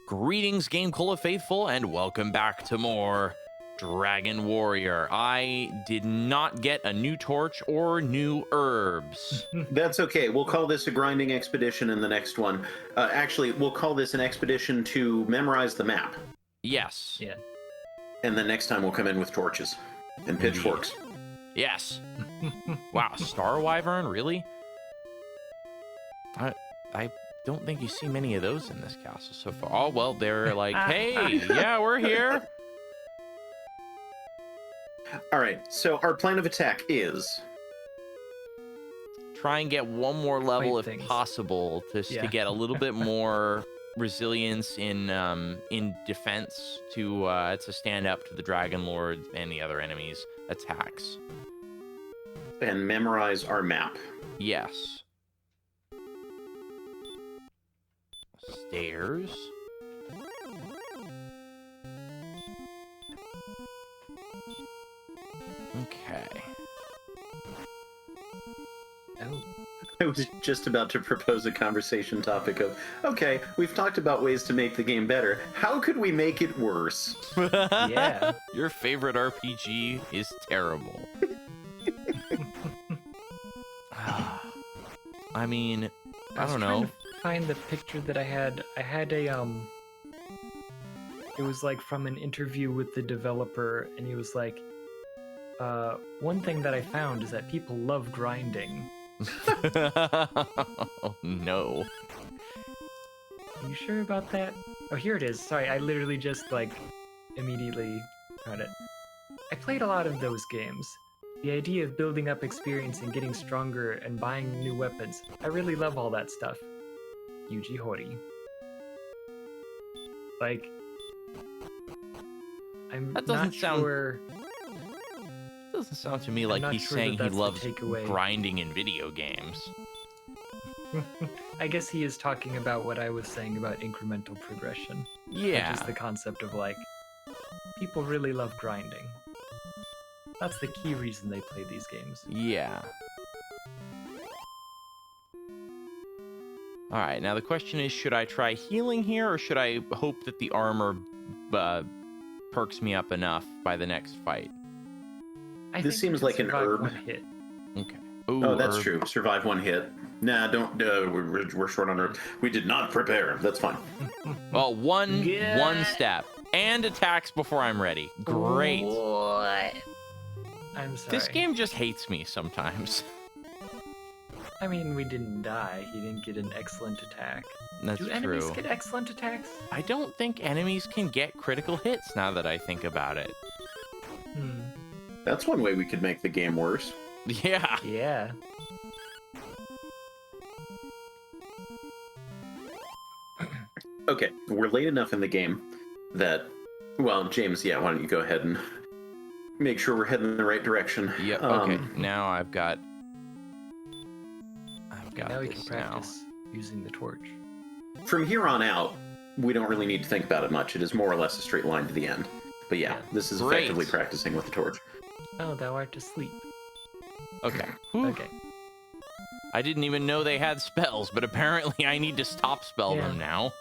Greetings, GameCola faithful, and welcome back to more Dragon Warrior. I did not get a new torch or new herbs. That's okay. We'll call this a grinding expedition in the next one. Actually, we'll call this an expedition to memorize the map. Yes. Yeah. And then next time we'll come in with torches and pitchforks. Yes. Wow, Star Wyvern, really? I don't think you see many of those in this castle so far. Oh, well, they're like, hey, yeah, we're here. All right, so our plan of attack is... Try and get one more level if things. possible to get a little bit more resilience in defense to stand up to the Dragonlord and the other enemies' attacks. And memorize our map. Yes. Stairs. Okay. Oh. I was just about to propose a conversation topic of, okay, we've talked about ways to make the game better. How could we make it worse? Yeah. Your favorite RPG is terrible. I mean, I don't know. To find the picture that I had a it was like from an interview with the developer, and he was like, one thing that I found is that people love grinding. Oh, no. Are you sure about that? Oh, here it is. Sorry, I literally just like immediately found it. I played a lot of those games. The idea of building up experience and getting stronger and buying new weapons. I really love all that stuff. Yuji Horii. Like, I'm That doesn't not sound- sure. Doesn't sound to me like not he's sure saying that he that's the loves takeaway. grinding in video games. I guess he is talking about what I was saying about incremental progression. Yeah. Which is the concept of like, people really love grinding. That's the key reason they play these games. Yeah. Alright, now the question is, should I try healing here, or should I hope that the armor perks me up enough by the next fight? This seems like an herb. One hit. Okay. Ooh, Oh, that's herb. true. Survive one hit. Nah, don't. We're short on herb. We did not prepare. That's fine. Well, one Yeah. step. And attacks before I'm ready. Great. What? I'm sorry. This game just hates me sometimes. I mean, we didn't die. He didn't get an excellent attack. That's Do true. enemies get excellent attacks? I don't think enemies can get critical hits now that I think about it. That's one way we could make the game worse. Yeah. Yeah. Okay, we're late enough in the game that, well, James, yeah, why don't you go ahead and make sure we're heading in the right direction. Yep. Okay. Now I've got Now we can this practice using the torch. From here on out, we don't really need to think about it much. It is more or less a straight line to the end. But yeah, this is Great. effectively practicing with the torch. Oh, thou art asleep. Okay. Whew. Okay. I didn't even know they had spells, but apparently I need to stop spell them now.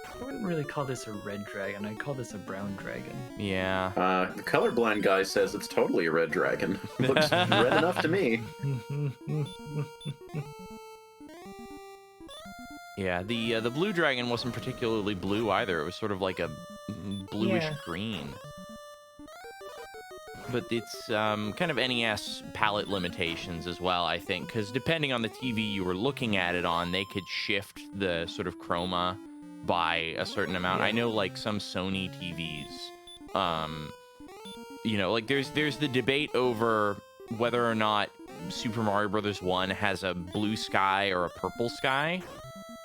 I wouldn't really call this a red dragon. I'd call this a brown dragon. Yeah. The colorblind guy says it's totally a red dragon. Looks red enough to me. Yeah. The blue dragon wasn't particularly blue either. It was sort of like a bluish green. But it's kind of NES palette limitations as well, I think, because depending on the TV you were looking at it on, they could shift the sort of chroma by a certain amount. I know, like, some Sony TVs, you know, like there's the debate over whether or not Super Mario Bros. 1 has a blue sky or a purple sky.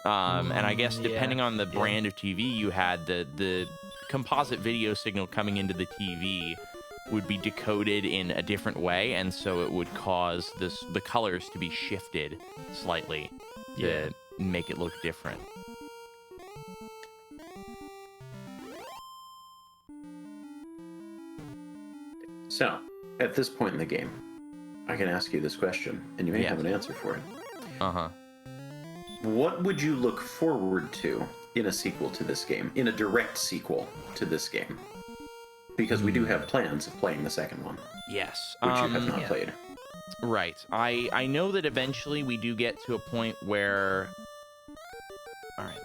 And I guess depending on the brand of TV you had, the composite video signal coming into the TV would be decoded in a different way, and so it would cause the colors to be shifted slightly to make it look different. So, at this point in the game, I can ask you this question, and you may have an answer for it. Uh-huh. What would you look forward to in a sequel to this game? In a direct sequel to this game? Because we do have plans of playing the second one, Yes. which you have not played. Right. I know that eventually we do get to a point where... All right,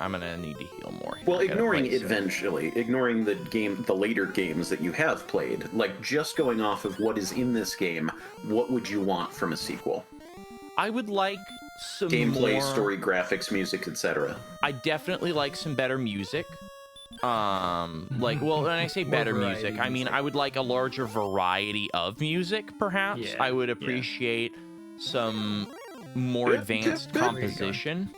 I'm gonna need to heal more here. Well, I gotta ignoring play soon. eventually, ignoring the later games that you have played, like just going off of what is in this game, what would you want from a sequel? I would like some Gameplay, more... story, graphics, music, etc. I definitely like some better music. Like, well, when I say More better variety music, I mean, music. I would like a larger variety of music, perhaps. Yeah, I would yeah. appreciate some more advanced composition.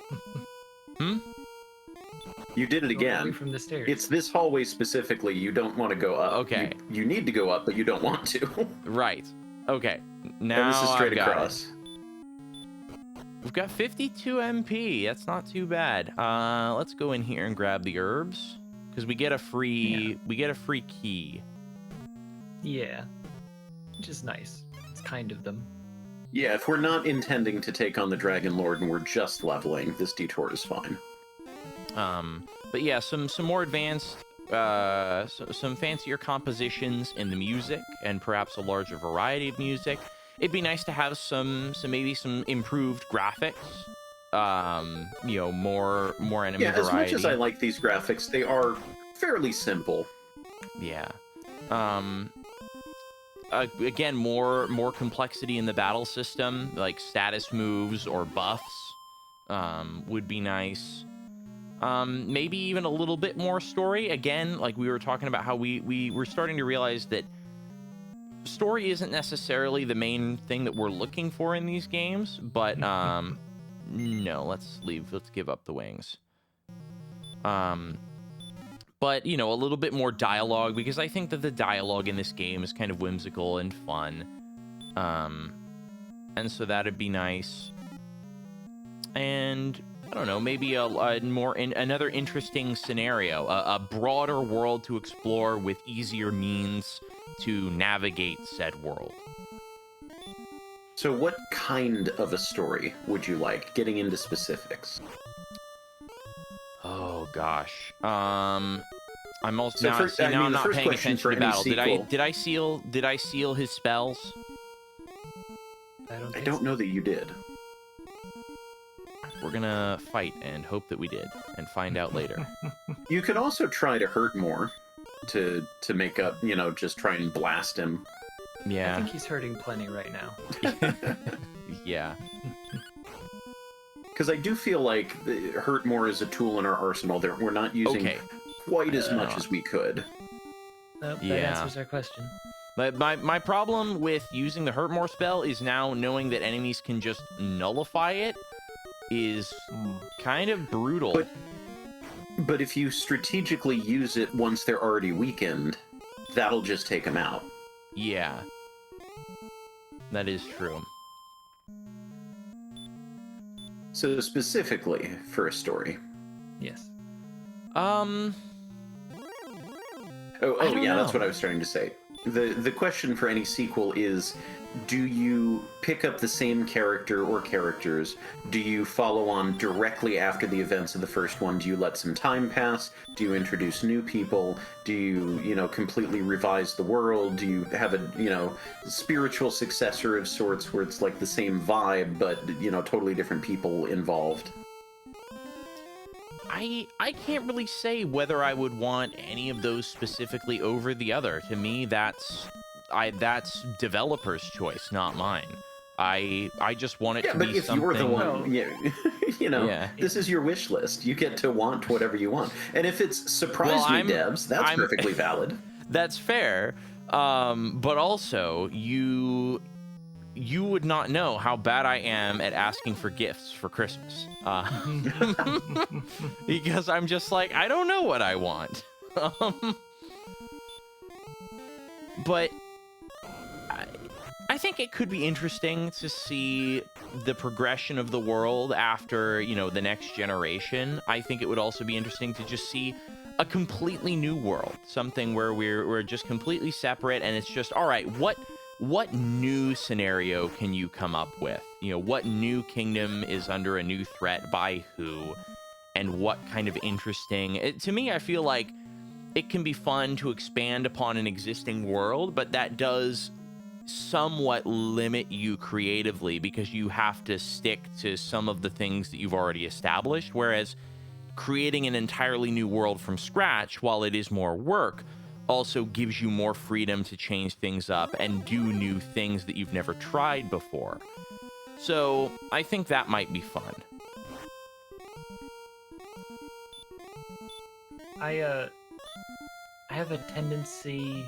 You did it Go away again. from the stairs. It's this hallway specifically. You don't want to go up. Okay. You need to go up, but you don't want to. Right. Okay. Now And this is straight I've got across. it. We've got 52 MP. That's not too bad. Let's go in here and grab the herbs because we get a free key. Yeah. Which is nice. It's kind of them. Yeah, if we're not intending to take on the Dragonlord and we're just leveling, this detour is fine. But yeah, some more advanced, some fancier compositions in the music, and perhaps a larger variety of music. It'd be nice to have maybe some improved graphics. You know, more enemy Yeah, variety. as much as I like these graphics, they are fairly simple. Yeah. Again, more complexity in the battle system, like status moves or buffs, would be nice. Maybe even a little bit more story. Again, like we were talking about how we were starting to realize that story isn't necessarily the main thing that we're looking for in these games, but no, let's give up the wings. But, you know, a little bit more dialogue, because I think that the dialogue in this game is kind of whimsical and fun. And so that'd be nice. And, I don't know, maybe another interesting scenario, a broader world to explore with easier means to navigate said world. So what kind of a story would you like, getting into specifics? Oh gosh. I'm also So now, first- see, I now mean, I'm the not first paying question attention for to any battle. sequel- Did I seal his spells? I don't know that you did. We're gonna fight and hope that we did, and find out later. You could also try to hurt more to make up, you know, just try and blast him. I Yeah, think he's hurting plenty right now. yeah. Because I do feel like hurt more is a tool in our arsenal. There, we're not using Okay. quite as much as we could. That Yeah. answers our question. But my problem with using the hurt more spell is now knowing that enemies can just nullify it is kind of brutal. But if you strategically use it once they're already weakened, that'll just take them out. Yeah, that is true. So specifically for a story. Yes. I Oh don't yeah, that's know. what I was starting to say. The question for any sequel is, do you pick up the same character or characters? Do you follow on directly after the events of the first one? Do you let some time pass? Do you introduce new people? Do you know, completely revise the world? Do you have a, you know, spiritual successor of sorts where it's like the same vibe, but, you know, totally different people involved? I can't really say whether I would want any of those specifically over the other. To me, that's developers' choice, not mine. I just want it Yeah, to but be if something. you're the one, yeah, you know, Yeah. this is your wish list. You get to want whatever you want. And if it's surprise Well, me, I'm- Debs, that's I'm- perfectly valid. That's fair. But also, you would not know how bad I am at asking for gifts for Christmas. Because I'm just like, I don't know what I want. But I think it could be interesting to see the progression of the world after, you know, the next generation. I think it would also be interesting to just see a completely new world, something where we're just completely separate, and it's just, all right, what what new scenario can you come up with? You know, what new kingdom is under a new threat by who, and what kind of interesting... to me, I feel like it can be fun to expand upon an existing world, but that does somewhat limit you creatively because you have to stick to some of the things that you've already established, whereas creating an entirely new world from scratch, while it is more work, also gives you more freedom to change things up and do new things that you've never tried before. So I think that might be fun. I have a tendency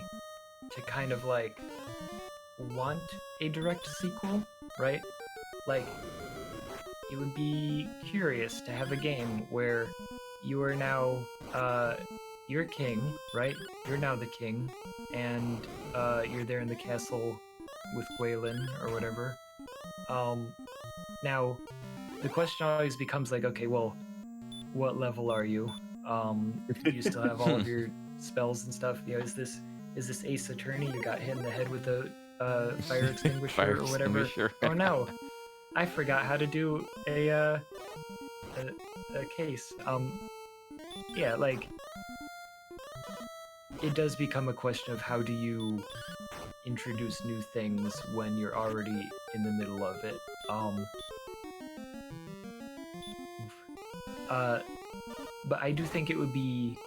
to kind of like want a direct sequel, right? Like, it would be curious to have a game where you are now you're king, right? You're now the king, and you're there in the castle with Gwaelin or whatever. Now the question always becomes like, okay, well, what level are you? Do you still have all of your spells and stuff? You know, is this Ace Attorney? You got hit in the head with a fire extinguisher or whatever. Oh no, I forgot how to do a case. Yeah, like, it does become a question of how do you introduce new things when you're already in the middle of it. But I do think it would be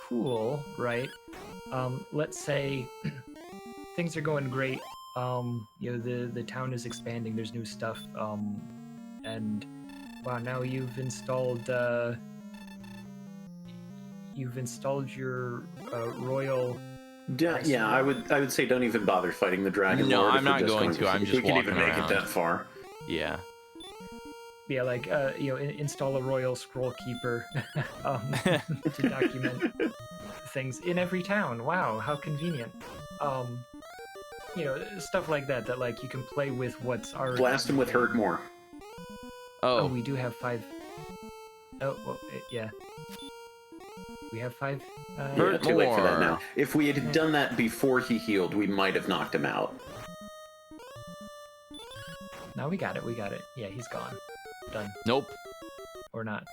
cool, right? Let's say things are going great. You know, the town is expanding. There's new stuff. And wow, now you've installed your royal. Yeah, I would say don't even bother fighting the Dragonlord. No, I'm not going to. I'm just we can even walking make it around. that far. Yeah. Yeah, like you know, install a royal scroll keeper to document things in every town. Wow, how convenient. You know, stuff like that. That like you can play with what's already. Blast him with hurt more. Oh, we do have 5. Oh, well, yeah. We have 5. Yeah, too late for that more. now. If we had done that before he healed, we might have knocked him out. No, we got it. We got it. Yeah, he's gone. Done. Nope. Or not.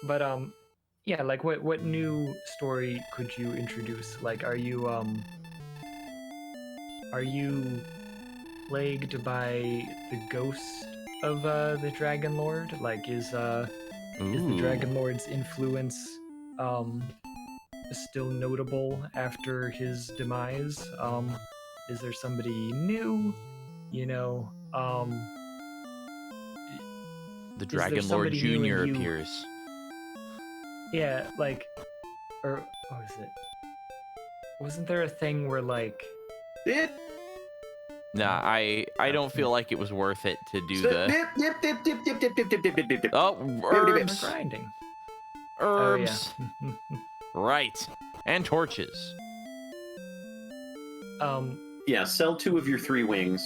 But yeah, like what new story could you introduce? Like, are you plagued by the ghost of the Dragonlord? Like, is the Dragonlord's influence still notable after his demise? Is there somebody new? You know, The is there Dragonlord somebody new Jr. and you- appears. Yeah, like, or what was it? Wasn't there a thing where like? Nah, I don't feel like it was worth it to do the... Oh, We're herbs. grinding. Herbs. Oh, yeah. Right. And torches. Yeah, sell 2 of your 3 wings,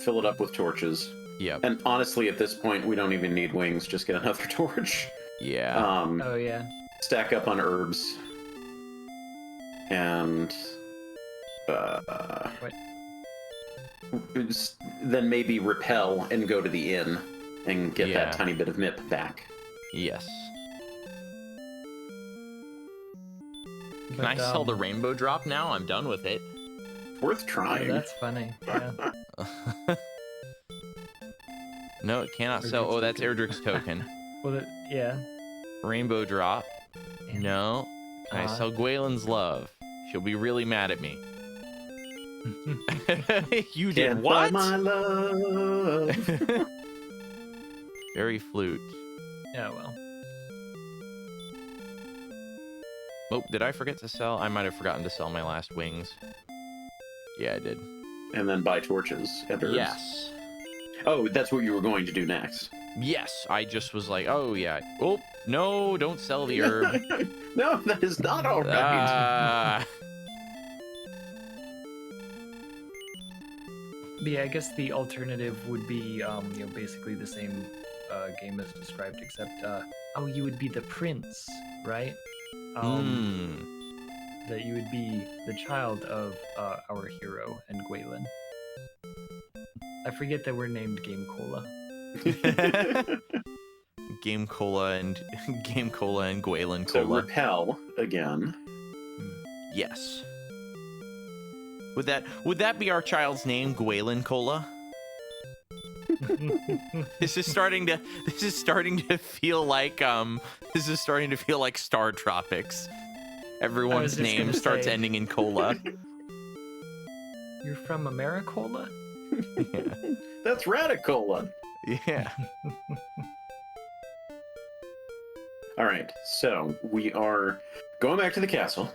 fill it up with torches. Yep. And honestly, at this point, we don't even need wings. Just get another torch. Yeah. Oh yeah. Stack up on herbs. And... What? then maybe repel and go to the inn and get Yeah. that tiny bit of MIP back. Yes. Can But, I sell the rainbow drop now? I'm done with it. Worth Yeah, trying. that's funny. Yeah. No, it cannot sell. Erdrick's Oh, that's token. Erdrick's token. Well, yeah. Rainbow drop. Damn. No. Can I sell Gwaelin's love? She'll be really mad at me. You did Can't what? buy my love. Very flute. Yeah. Well. Oh, did I forget to sell? I might have forgotten to sell my last wings. Yeah, I did. And then buy torches and herbs. Yes. Oh, that's what you were going to do next. Yes, I just was like, oh yeah. Oh, no, don't sell the herb. No, that is not all right. Yeah, I guess the alternative would be, you know, basically the same game as described, except, oh, you would be the prince, right? that you would be the child of our hero and Gwaylin. I forget that we're named GameCola. GameCola and Gwaylin So Cola. repel again. Yes. Would that be our child's name, Gwaylin Cola? This is starting to feel like Star Tropics. Everyone's just name gonna starts say- ending in cola. You're from Americola? Yeah. That's Radicola. Yeah. All right, so we are going back to the castle,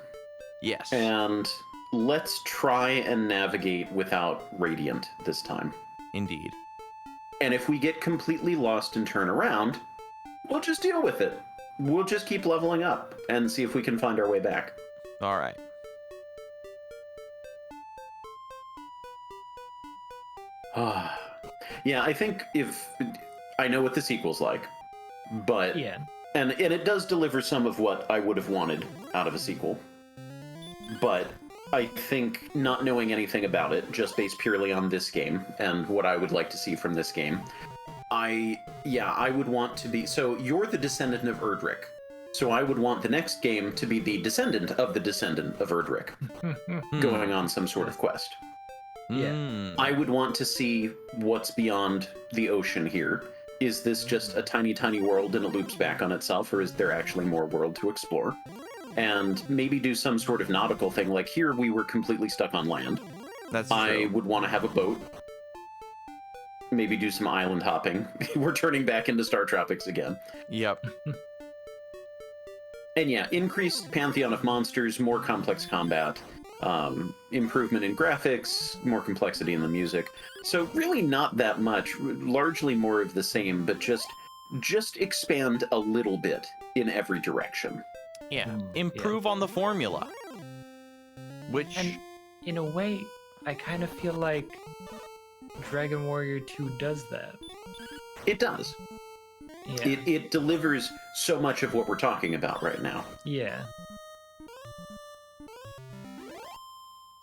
Yes. and let's try and navigate without Radiant this time. Indeed. And if we get completely lost and turn around, we'll just deal with it. We'll just keep leveling up and see if we can find our way back. All right. Yeah, I think if I know what the sequel's like, but Yeah. and it does deliver some of what I would have wanted out of a sequel. But I think not knowing anything about it, just based purely on this game and what I would like to see from this game, I would want to be. So you're the descendant of Erdrick. So I would want the next game to be the descendant of the descendant of Erdrick, going on some sort of quest. Yeah. Mm. I would want to see what's beyond the ocean here. Is this just a tiny, tiny world and it loops back on itself, or is there actually more world to explore? And maybe do some sort of nautical thing, like here we were completely stuck on land. That's I true. would want to have a boat. Maybe do some island hopping. We're turning back into Star Tropics again. Yep. And yeah, increased pantheon of monsters, more complex combat, improvement in graphics, more complexity in the music. So really not that much, largely more of the same, but just expand a little bit in every direction. Yeah. Mm, Improve on the formula. Which And in a way, I kind of feel like Dragon Warrior 2 does that. It does. Yeah. It delivers so much of what we're talking about right now. Yeah.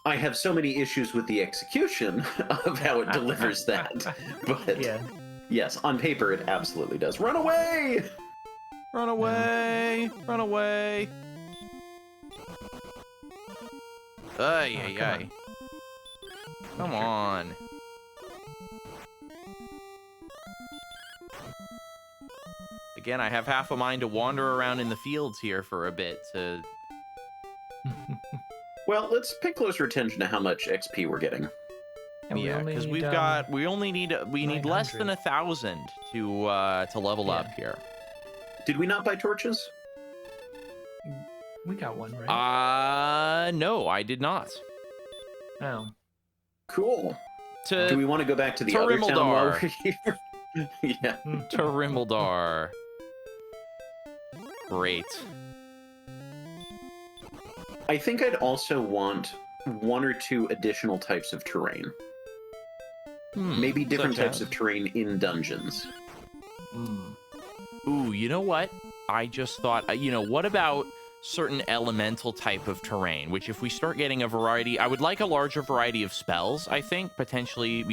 I have so many issues with the execution of how it delivers that. But Yeah. yes, on paper it absolutely does. Run away! run away! Run away! Ay, ay, come ay. Come on. Again, I have half a mind to wander around in the fields here for a bit to... Well, let's pay closer attention to how much XP we're getting. And we yeah, only because need, we need less 900. than 1,000 to level up here. Did we not buy torches? We got one, right? No, I did not. Oh. Cool. Do To we want to go back to the to other town while Rimmildar. we're here? Yeah. to Rimmildar. Great. I think I'd also want one or two additional types of terrain. Maybe different such types as? of terrain in dungeons. Ooh, you know what? I just thought, what about certain elemental type of terrain, which if we start getting a variety, I would like a larger variety of spells, I think, potentially,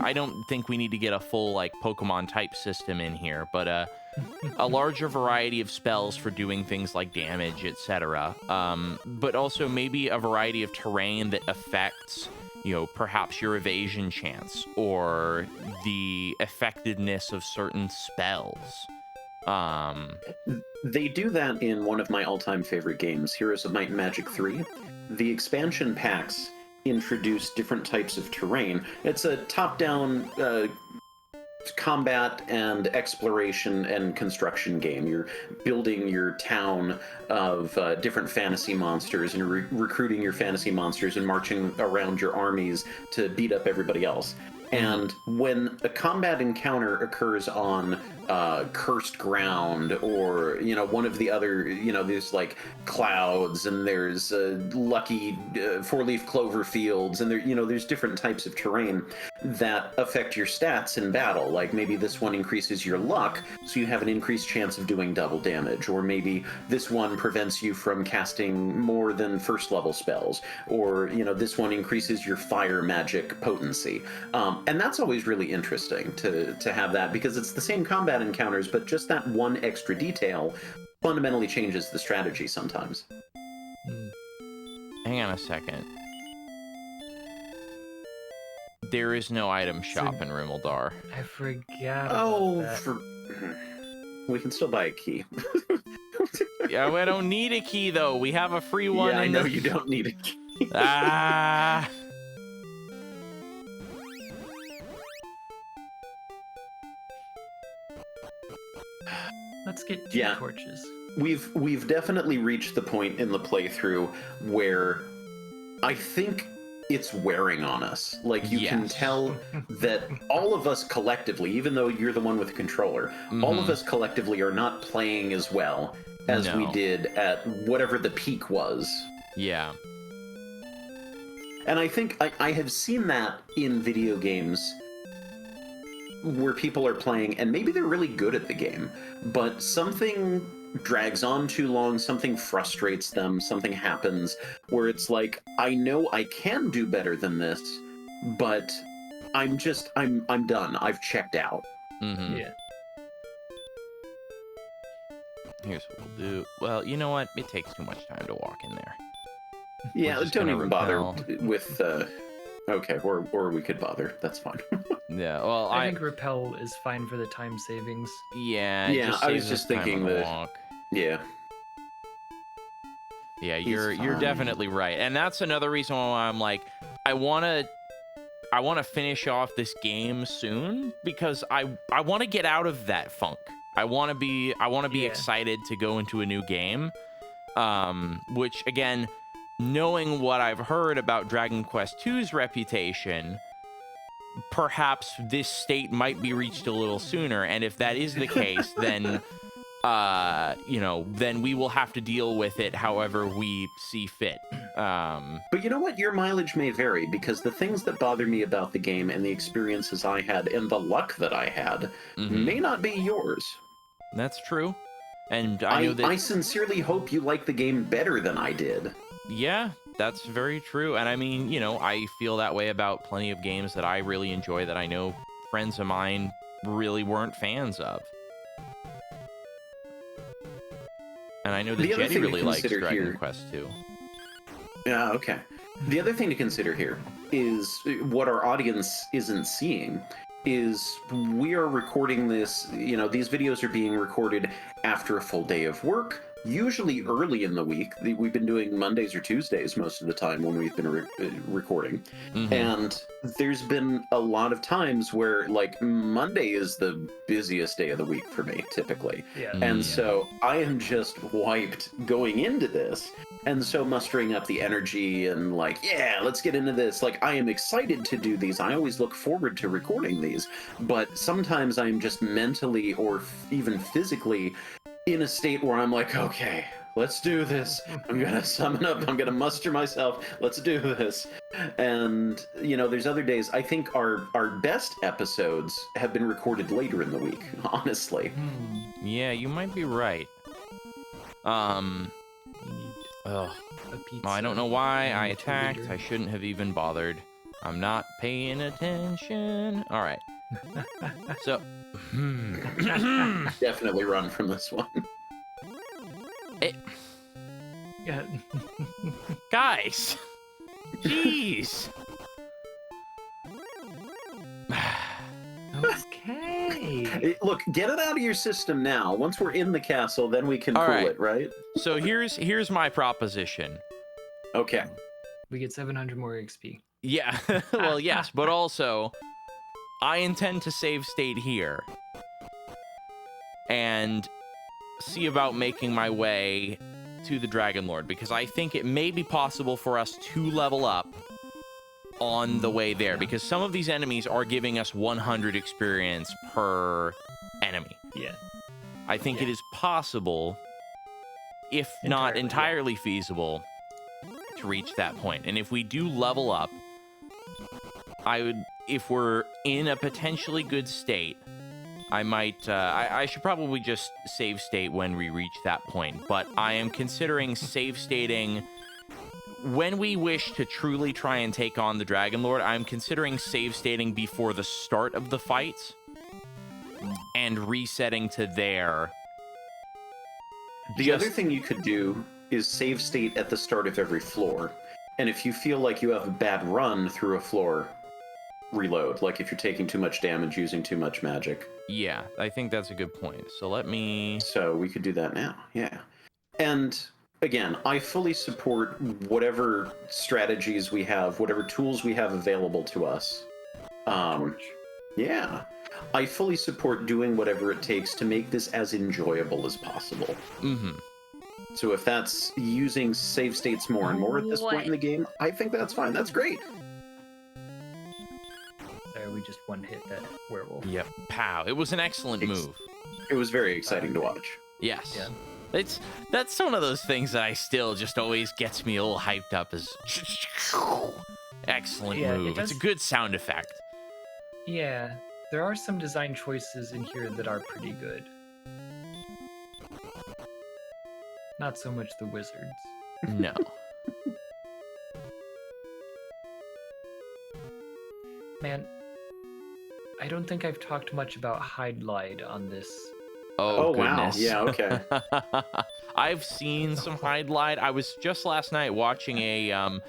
I don't think we need to get a full, like, Pokemon type system in here, but a larger variety of spells for doing things like damage, etc. But also maybe a variety of terrain that affects, perhaps your evasion chance or the effectiveness of certain spells. They do that in one of my all-time favorite games, Heroes of Might and Magic 3. The expansion packs introduce different types of terrain. It's a top-down combat and exploration and construction game. You're building your town of different fantasy monsters and recruiting your fantasy monsters and marching around your armies to beat up everybody else. And when a combat encounter occurs on cursed ground, or one of the other, there's like clouds, and there's lucky four-leaf clover fields, and there's different types of terrain. that affect your stats in battle. Like maybe this one increases your luck, so you have an increased chance of doing double damage, or maybe this one prevents you from casting more than first level spells, or this one increases your fire magic potency. And that's always really interesting to have that, because it's the same combat encounters, but just that one extra detail fundamentally changes the strategy sometimes. Hang on a second. There is no item shop in Rimeldar. I forgot about that. We can still buy a key. Yeah, we don't need a key, though. We have a free one. Yeah, I know you don't need a key. Ah. Let's get 2 torches. We've definitely reached the point in the playthrough where I think it's wearing on us. Like, you can tell that all of us collectively, even though you're the one with the controller, all of us collectively are not playing as well as we did at whatever the peak was. Yeah. And I think I have seen that in video games where people are playing, and maybe they're really good at the game, but something drags on too long, something frustrates them, something happens where it's like, I know I can do better than this, but I'm done. I've checked out. Yeah. Here's what we'll do. Well, you know what? It takes too much time to walk in there. Yeah, don't even bother repel. with okay, or we could bother. That's fine. Yeah, well, I think repel is fine for the time savings. Yeah, it just I was saves just us time thinking on the that. walk. Yeah. Yeah, He's you're fine. definitely right, and that's another reason why I'm like, I want to finish off this game soon, because I want to get out of that funk. I want to be excited to go into a new game, which again, knowing what I've heard about Dragon Quest II's reputation, perhaps this state might be reached a little sooner, and if that is the case, then then we will have to deal with it however we see fit. But you know what? Your mileage may vary, because the things that bother me about the game and the experiences I had and the luck that I had may not be yours. That's true. And I know that I sincerely hope you like the game better than I did. Yeah, that's very true. And I mean, I feel that way about plenty of games that I really enjoy that I know friends of mine really weren't fans of. And I know that Jetty really likes Dragon Quest II. Yeah, okay. The other thing to consider here is what our audience isn't seeing is we are recording this, these videos are being recorded after a full day of work, usually early in the week. We've been doing Mondays or Tuesdays most of the time when we've been recording. And there's been a lot of times where, like, Monday is the busiest day of the week for me, typically. Yeah. And so I am just wiped going into this. And so mustering up the energy and like, yeah, let's get into this. Like, I am excited to do these. I always look forward to recording these. But sometimes I'm just mentally or even physically in a state where I'm like, okay, let's do this. I'm going to summon up. I'm going to muster myself. Let's do this. And, there's other days. I think our best episodes have been recorded later in the week, honestly. Yeah, you might be right. Well, I don't know why I attacked. I shouldn't have even bothered. I'm not paying attention. All right. So, Definitely run from this one. Yeah. Guys, jeez. Okay. Look, get it out of your system now. Once we're in the castle, then we can cool it, right? So here's my proposition. Okay. We get 700 more XP. Yeah, well, yes, but also, I intend to save state here and see about making my way to the Dragonlord, because I think it may be possible for us to level up on the way there, because some of these enemies are giving us 100 experience per enemy. Yeah. I think it is possible, if not entirely feasible, to reach that point. And if we do level up, I if we're in a potentially good state, I might, I should probably just save state when we reach that point, but I am considering save stating when we wish to truly try and take on the Dragonlord. I'm considering save stating before the start of the fights and resetting to there. The other thing you could do is save state at the start of every floor. And if you feel like you have a bad run through a floor, reload. Like if you're taking too much damage using too much magic. Yeah, I think that's a good point. So let me... So we could do that now, yeah. And again, I fully support whatever strategies we have, whatever tools we have available to us. Yeah. I fully support doing whatever it takes to make this as enjoyable as possible. Mm-hmm. So if that's using save states more and more at this point in the game, I think that's fine. That's great. Sorry, we just one-hit that werewolf. Yep. Pow. It was an excellent move. It was very exciting to watch. Yes. Yeah. That's one of those things that I still just always gets me all hyped up as excellent move. It's a good sound effect. Yeah. There are some design choices in here that are pretty good. Not so much the wizards. No. Man, I don't think I've talked much about Hide Glide on this. Oh goodness. Wow. Yeah, okay. I've seen some Hide Glide. I was just last night watching an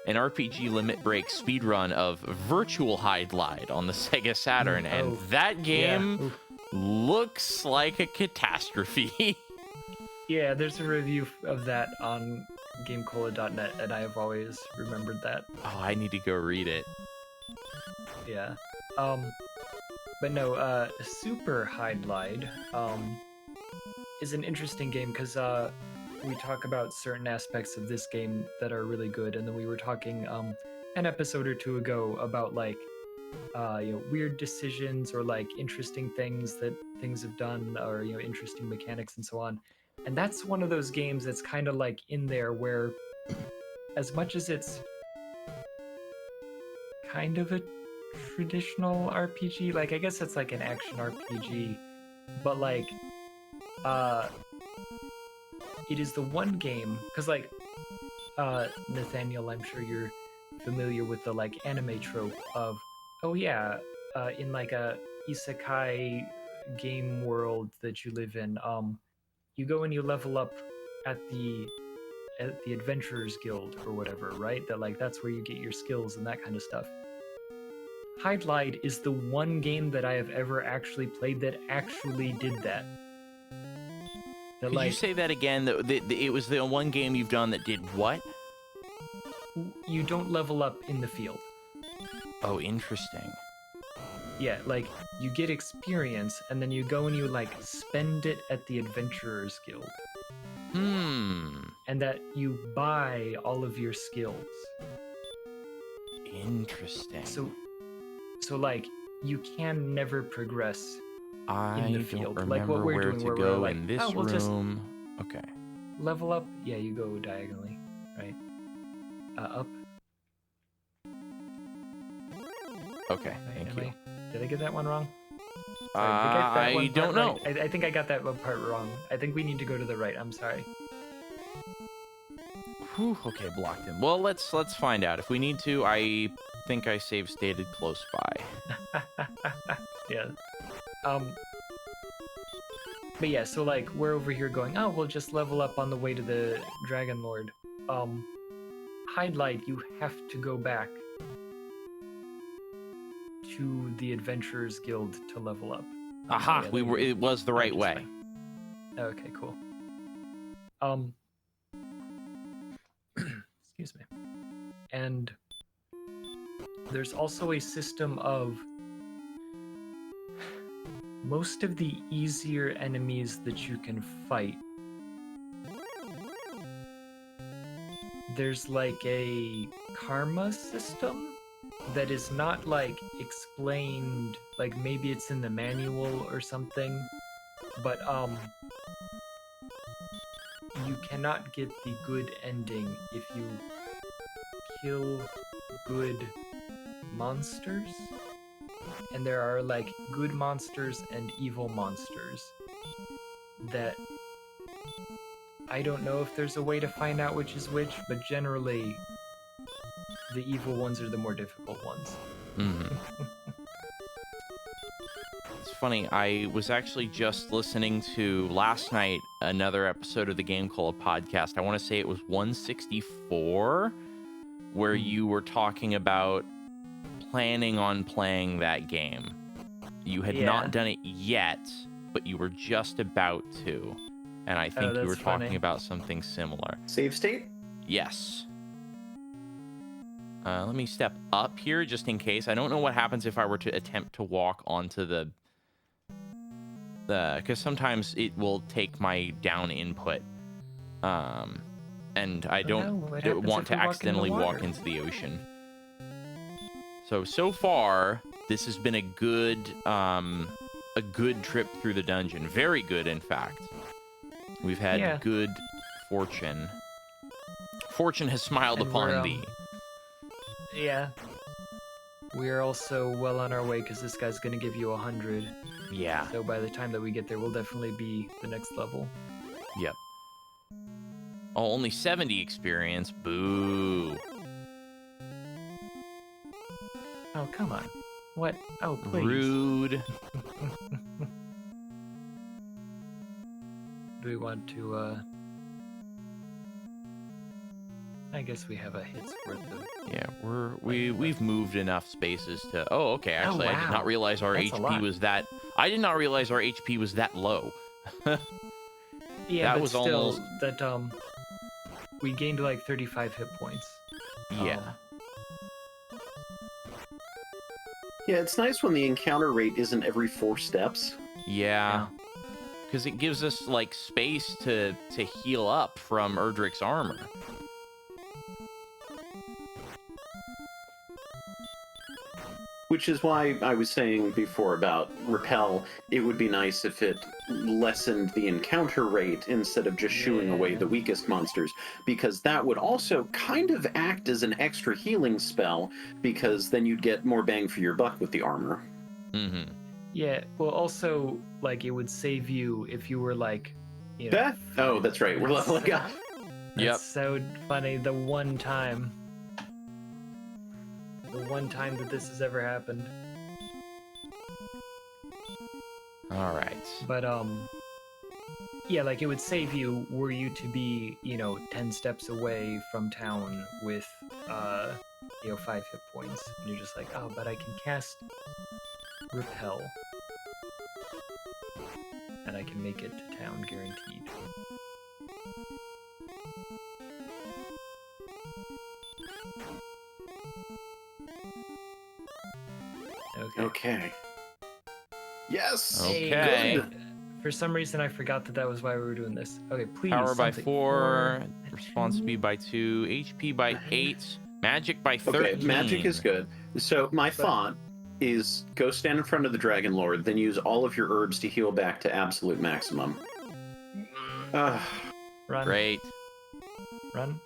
RPG Limit Break speedrun of Virtual Hide Glide on the Sega Saturn, and that game looks like a catastrophe. Yeah, there's a review of that on GameCola.net, and I have always remembered that. Oh, I need to go read it. Yeah. But no, Super Hide Glide is an interesting game because we talk about certain aspects of this game that are really good, and then we were talking an episode or two ago about like weird decisions or like interesting things that things have done, or interesting mechanics and so on. And that's one of those games that's kind of like in there where, as much as it's kind of a traditional RPG, like I guess it's like an action RPG, but like it is the one game, because like Nathaniel, I'm sure you're familiar with the like anime trope of in like a isekai game world that you live in, you go and you level up at the Adventurers Guild or whatever, right? That like that's where you get your skills and that kind of stuff. Hide Glide is the one game that I have ever actually played that actually did that. Could you say that again? It was the one game you've done that did what? You don't level up in the field. Oh, interesting. Yeah, like you get experience and then you go and you like spend it at the Adventurers Guild. And that you buy all of your skills. Interesting. So like you can never progress in the field. Don't Like what we're where doing, to where go we're like, in this we'll room. just Okay. level up. Yeah, you go diagonally, right? Up. Okay, Right? thank you. Did I get that one wrong? I don't know. Right. I think I got that one part wrong. I think we need to go to the right. I'm sorry. Whew, okay, blocked him. Well, let's find out. If we need to, I think I save stated close by. Yeah. But yeah, so like we're over here going, we'll just level up on the way to the Dragonlord. Hide Glide, you have to go back to the Adventurers Guild to level up. Aha, Yeah, it was the right way. Okay, cool. Excuse me. And there's also a system of most of the easier enemies that you can fight. There's like a karma system that is not like explained, like maybe it's in the manual or something, but you cannot get the good ending if you kill good monsters. and there are like good monsters and evil monsters that I don't know if there's a way to find out which is which, but generally the evil ones are the more difficult ones. It's funny, I was actually just listening to last night another episode of the GameCola podcast. I want to say it was 164, where you were talking about planning on playing that game. You had not done it yet, but you were just about to. And I think you were talking about something similar. Save state? Yes. Let me step up here just in case. I don't know what happens if I were to attempt to walk onto the because sometimes it will take my down input. And I don't want to accidentally walk into the ocean. So far, this has been a good trip through the dungeon. Very good, in fact. We've had good fortune. Fortune has smiled upon thee. Yeah. We're also well on our way because this guy's going to give you 100. Yeah. So by the time that we get there, we'll definitely be the next level. Yep. Oh, only 70 experience. Boo. Oh, come on. What? Oh, please. Rude. Do we want to, I guess we have a hit's worth of... Yeah, we've moved enough spaces to... Oh, okay, actually, I did not realize our HP was that... I did not realize our HP was that low. Yeah, that was still, almost... that, we gained, like, 35 hit points. Yeah. Yeah, it's nice when the encounter rate isn't every 4 steps. Yeah. Because it gives us, like, space to heal up from Erdrick's armor. Which is why I was saying before about Repel, it would be nice if it lessened the encounter rate instead of just shooing away the weakest monsters, because that would also kind of act as an extra healing spell, because then you'd get more bang for your buck with the armor. Mm-hmm. Yeah, well, also, like, it would save you if you were, like, you know... Oh, that's right, we're leveling up. That's so funny, the one time that this has ever happened. Alright. But, yeah, like, it would save you were you to be, 10 steps away from town with, 5 hit points. And you're just like, oh, but I can cast Repel. And I can make it to town, guaranteed. Okay. Yes! Okay. Good. For some reason, I forgot that was why we were doing this. Okay, please. Power by 4, response speed by 2, HP by 8, magic by 13. Okay, magic is good. So my thought is go stand in front of the Dragonlord, then use all of your herbs to heal back to absolute maximum. Run. Great. Run.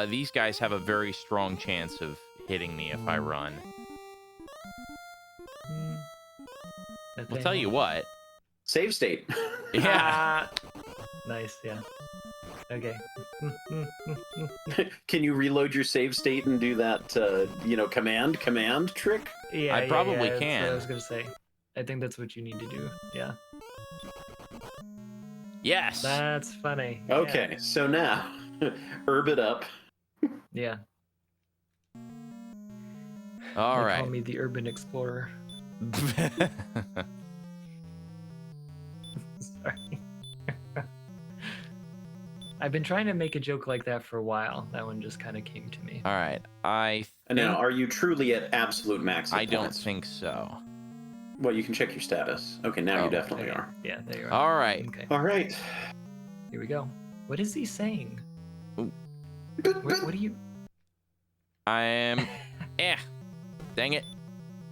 These guys have a very strong chance of hitting me if I run. I'll tell you what. Save state. Yeah. Nice, yeah. Okay. Can you reload your save state and do that, command trick? Yeah, I probably That's can. what I was gonna say. I think that's what you need to do. Yeah. Yes. That's funny. Okay, so now, herb it up. Yeah. All They right. Call me the Urban Explorer. Sorry. I've been trying to make a joke like that for a while. That one just kind of came to me. All right. Now, are you truly at absolute max? I don't think so. Well, you can check your status. Okay, now you definitely are. Yeah, there you are. All right. Okay. All right. Here we go. What is he saying? Ooh. What do you... I am... Dang it.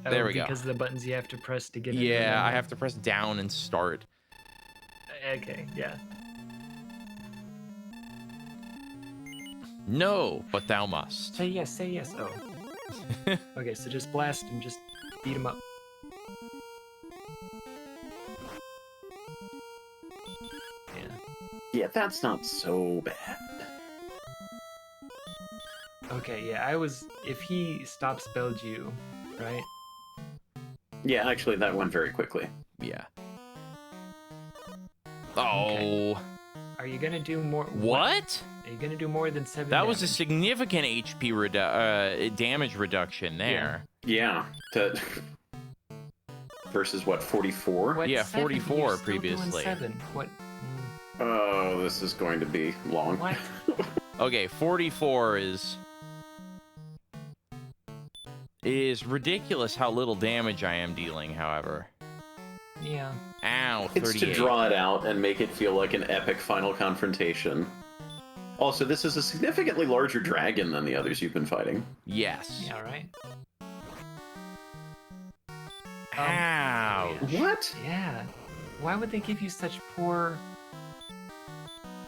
There we go. Because of the buttons you have to press to get in. Yeah, I have to press down and start. Okay, yeah. No, but thou must. Say yes, say yes. Oh. Okay, so just blast and just Beat him up. Yeah. Yeah, that's not so bad. Okay, yeah, if he stops Belgiu, right? Yeah, actually, that went very quickly. Yeah. Oh. Are you gonna do more? What? Are you gonna do more than 7 That was a damage? significant HP damage reduction there. Yeah. Versus what, 44? What, Yeah, 7? 44 You're still previously. Doing 7. What? Oh, this is going to be long. What? Okay, 44 is ridiculous how little damage I am dealing, however. Yeah. Ow, 38. It's to draw it out and make it feel like an epic final confrontation. Also, this is a significantly larger dragon than the others you've been fighting. Yes. Yeah, right. Ow. Yeah. What? Yeah. Why would they give you such poor...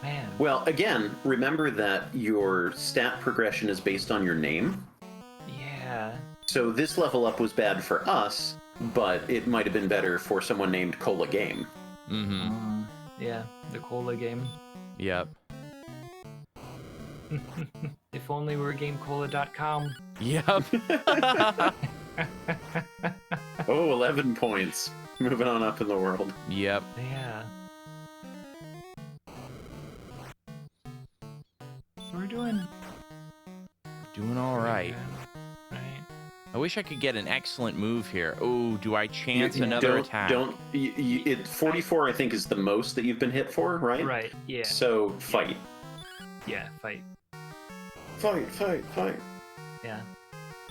Man. Well, again, remember that your stat progression is based on your name. Yeah. So this level up was bad for us, but it might have been better for someone named Cola Game. Mm-hmm. Yeah, the cola game. Yep. If only we were GameCola.com. Yep. Oh, 11 points. Moving on up in the world. Yep. Yeah. So we're doing Doing all right. Right. I wish I could get an excellent move here. Oh, do I chance You another attack? It 44, I think, is the most that you've been hit for, right? Right. Yeah. So, fight. Yeah. Fight. Fight. Yeah.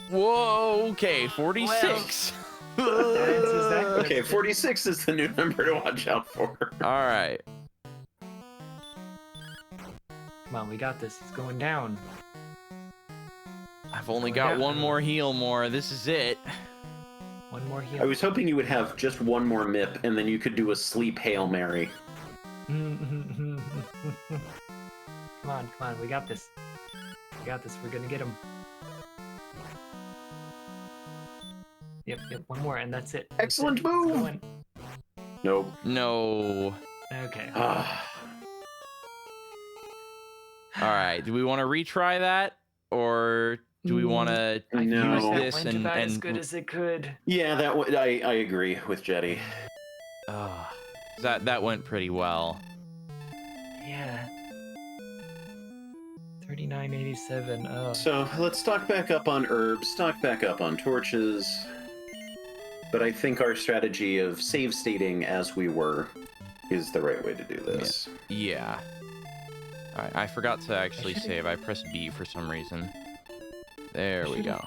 Whoa, okay, 46. That's exactly- Okay, 46 is the new number to watch out for. All right. Come on, we got this. He's going down. I've only Going got down. one more heal more. This is it. One more heal. I was hoping you would have just one more MIP, and then you could do a sleep Hail Mary. Come on, we got this. We got this, we're gonna get him. Yep, one more, and that's it. That's Excellent it. It's move! going. Nope. No. Okay. Ah. All right. Do we want to retry that, or do we want to I No. feel like use that this went and about as good as it could. Yeah, I agree with Jetty. that went pretty well. Yeah. 3987. Oh. So let's stock back up on herbs, stock back up on torches. But I think our strategy of save stating as we were is the right way to do this. Yeah. All right. I forgot to actually save. I pressed B for some reason. There we go.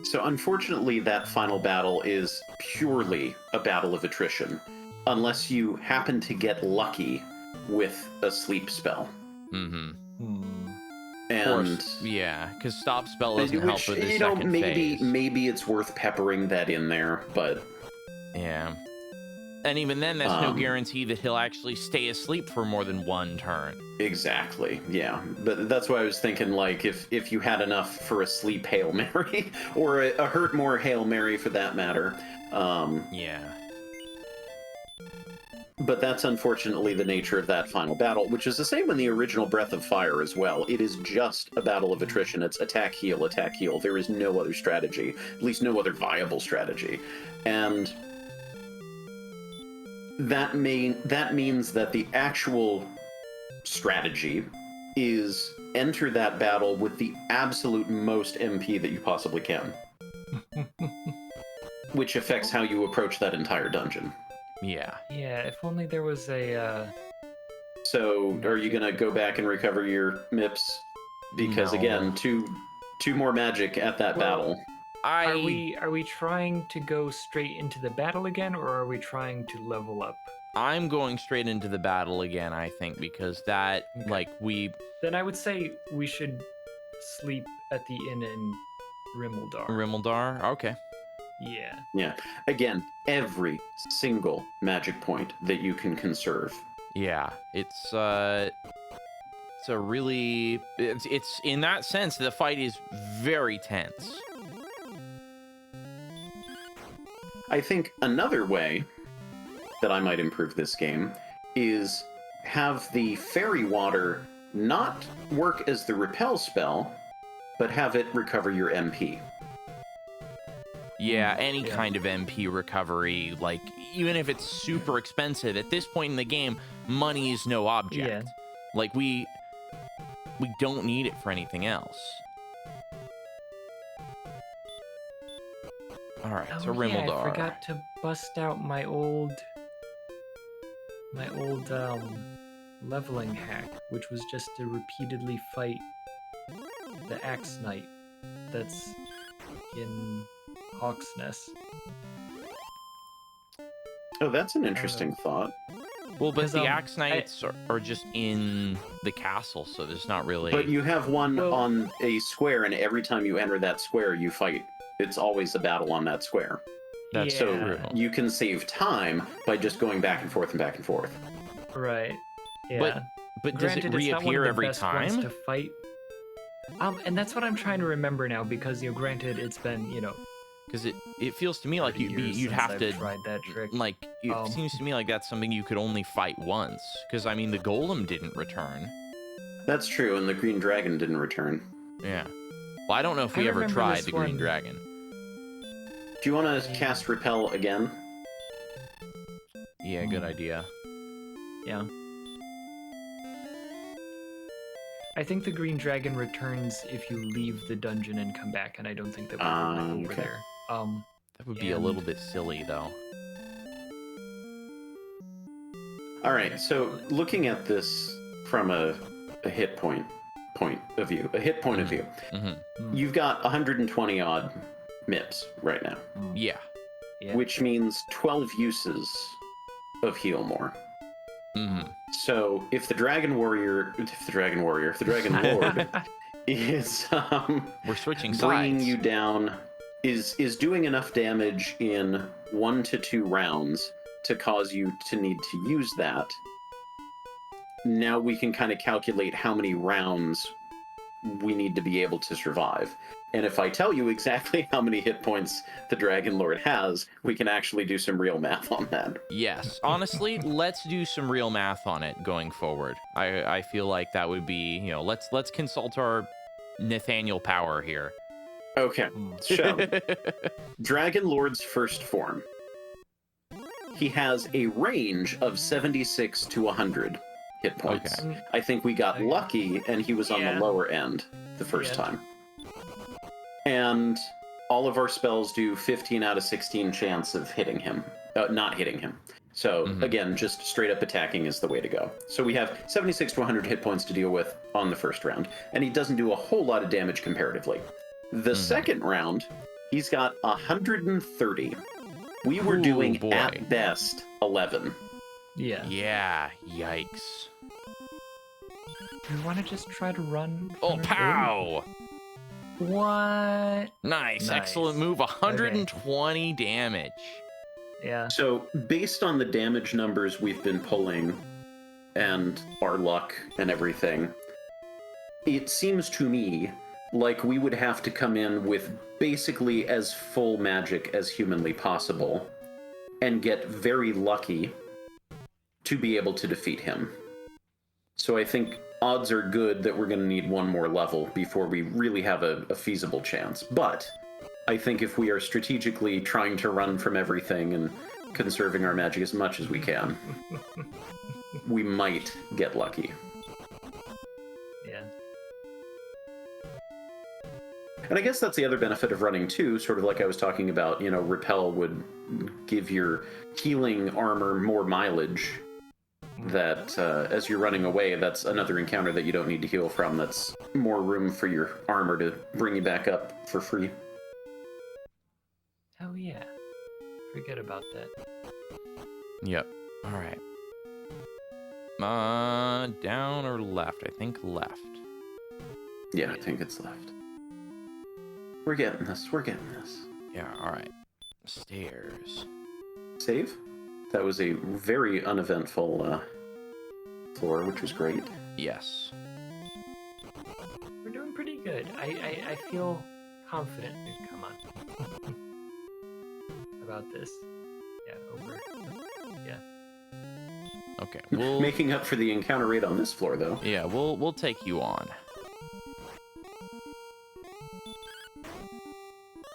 So unfortunately, that final battle is purely a battle of attrition, unless you happen to get lucky with a sleep spell. Mm-hmm. And Yeah, because stop spell doesn't help with the second phase. maybe it's worth peppering that in there, but Yeah. And even then, that's no guarantee that he'll actually stay asleep for more than one turn. exactly, yeah. But that's why I was thinking, like, if you had enough for a sleep Hail Mary, or a hurt more Hail Mary for that matter. Yeah. But that's unfortunately the nature of that final battle, which is the same in the original Breath of Fire as well. It is just a battle of attrition. It's attack, heal, attack, heal. There is no other strategy, at least no other viable strategy. And that means that the actual strategy is enter that battle with the absolute most MP that you possibly can. Which affects how you approach that entire dungeon. Yeah. Yeah, if only there was a, So, are you gonna go back and recover your MIPS? Because No. again, two more magic at that battle. Are we trying to go straight into the battle again, or are we trying to level up? I'm going straight into the battle again, I think, because that, Okay. we... Then I would say we should sleep at the inn in Rimmildar. Rimmildar? Okay. Yeah. Yeah. Again, every single magic point that you can conserve. Yeah, it's That's a really it's in that sense the fight is very tense. I think another way that I might improve this game is have the fairy water not work as the repel spell, but have it recover your MP. Yeah, any kind of MP recovery, like even if it's super expensive, at this point in the game, money is no object. Yeah. Like we don't need it for anything else. All right, so Yeah, Rimmildar. I forgot to bust out my old leveling hack, which was just to repeatedly fight the Axe Knight that's in Hawk's Nest. Oh, that's an interesting thought. Well, but 'Cause, the Axe Knights are just in the castle, so there's not really. But you have one Well- on a square, and every time you enter that square, you fight. It's always a battle on that square. That's So true. you can save time by just going back and forth and back and forth. Right. Yeah. But does Granted, it it's not one of reappear the every best ones time? to fight. And that's what I'm trying to remember now, because granted, it's been Because it feels to me like 30 years you'd since have I've to tried that trick. like it seems to me like that's something you could only fight once. Because I mean the golem didn't return. That's true, and the green dragon didn't return. Yeah. Well, I don't know if we I ever remember tried this the green one- dragon. Do you want to cast repel again? Yeah, good idea. Yeah. I think the green dragon returns if you leave the dungeon and come back, and I don't think that we went over Okay. there. That would be a little bit silly though. All right. So looking at this from a hit point of view, Mm-hmm. you've got 120 odd MIPs right now, Yeah. Yeah. which means 12 uses of heal more. Mm-hmm. So if the Dragon Lord is We're switching bringing sides. you down, is doing enough damage in 1 to 2 rounds to cause you to need to use that, now we can kind of calculate how many rounds we need to be able to survive. And if I tell you exactly how many hit points the Dragon Lord has, we can actually do some real math on that. Yes. Honestly, let's do some real math on it going forward. I feel like that would be, let's consult our Nathaniel power here. Okay, so Dragon Lord's first form. He has a range of 76 to 100 hit points. Okay. I think we got lucky and he was on the Yeah. lower end the first Yeah. time. And all of our spells do 15 out of 16 chance of hitting him, not hitting him. So again, just straight up attacking is the way to go. So we have 76 to 100 hit points to deal with on the first round, and he doesn't do a whole lot of damage comparatively. The second round, he's got 130. We were Ooh, doing boy. at best 11. Yeah. Yeah. Yikes. You want to just try to run? Oh, from it? pow! What? Nice. Nice. Excellent move. 120 damage. Yeah. So, based on the damage numbers we've been pulling and our luck and everything, it seems to me like we would have to come in with basically as full magic as humanly possible and get very lucky to be able to defeat him. So I think odds are good that we're going to need one more level before we really have a feasible chance. But I think if we are strategically trying to run from everything and conserving our magic as much as we can, we might get lucky. Yeah. And I guess that's the other benefit of running too, sort of like I was talking about, repel would give your healing armor more mileage. That as you're running away, that's another encounter that you don't need to heal from. That's more room for your armor to bring you back up for free. Oh yeah. Forget about that. Yep. All right. Down or left? I think left. Yeah, I think it's left. We're getting this. Yeah. All right. Stairs. Save? That was a very uneventful floor, which was great. Yes. good. I feel confident. Come on. About this. Yeah, over. Yeah. Okay, we'll Making up for the encounter rate on this floor, though. yeah, we'll take you on.